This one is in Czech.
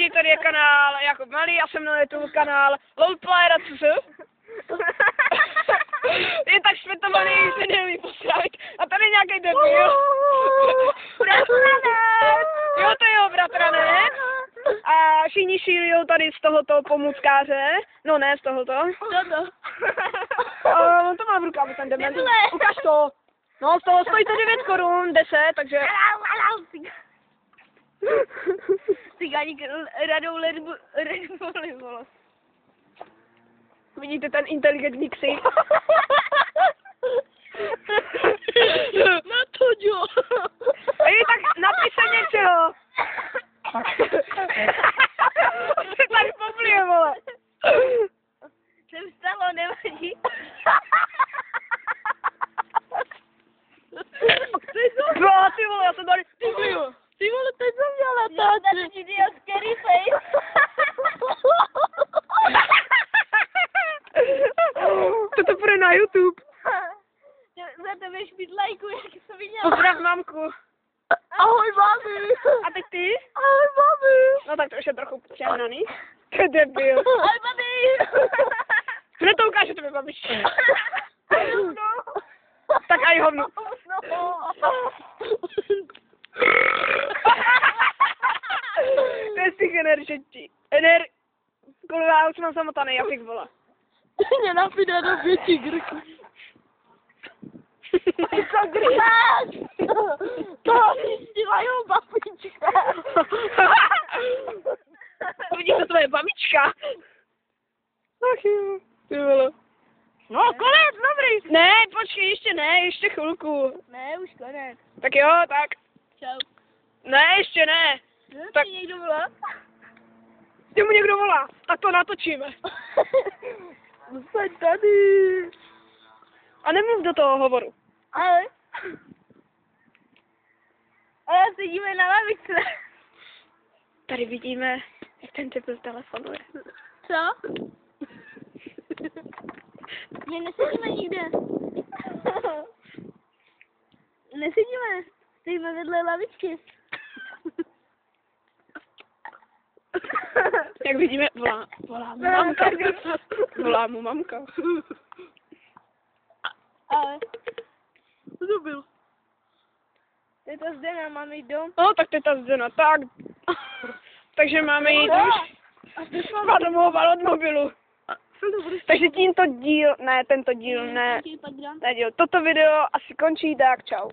lidi, tady je kanál Jakub Malý a se mnou je tu kanál Lolplayer a co? Je tak švetovaný, že neumí postavit. A tady nějaký debil. Bratranec! Jo, to je jeho bratranec. A všichni šílijou tady z tohoto pomůckáře. No ne, z tohoto. Toto. On to má v rukách, ten dement. Ukaž to. No, z toho stojí to 9 korun, 10, takže... Cigáni radou volej. Vidíte ten inteligentní ksich? No to jo. Ej, tak napiš se něčeho. Se tady poblije, vole. Jsem stalo, nevadí. No, ty vole, já jsem tady... Ty vole, teď jsem měla táci. To je scary face. Toto půjde na YouTube. Za tebe špít lajku, jak jsem viděla. Pozdrav mamku. Ahoj, mami. A teď ty? Ahoj, mami. No tak to už je trochu přehnaný. To je debil. Ahoj, mami. Hned to ukáže tebe babička. Tak aj hovno. To je z těch energetí. Kurva, už mám samotaný jazyk, vole. Mě napíde do větší grku. Ty co grkáš? To vystílají babička. Vidíš, to tvoje babička. Ach jo, ty vole. No, konec, dobrý. Ne, počkej, ještě ne, ještě chvilku. Ne, už konec. Tak jo, tak. Čau. Ne, ještě ne. Tak Tak někdo volá? ty mu někdo volá, tak to natočíme. Zůstaň tady. A nemluv do toho hovoru. Ale. Ale sedíme na lavice. Tady vidíme, jak ten typ telefonuje. Co? My nesedíme nikde. Nesedíme. Sedíme vedle lavičky. Jak vidíme, volá mu mamka. Volá mu mamka. Ale. Co to byl? Teta Zdena, máme jít dom. No, tak teta Zdena, tak. Takže máme jít už. Domluval od mobilu. Takže tímto díl, ne, tento díl, ne, toto video asi končí, tak čau.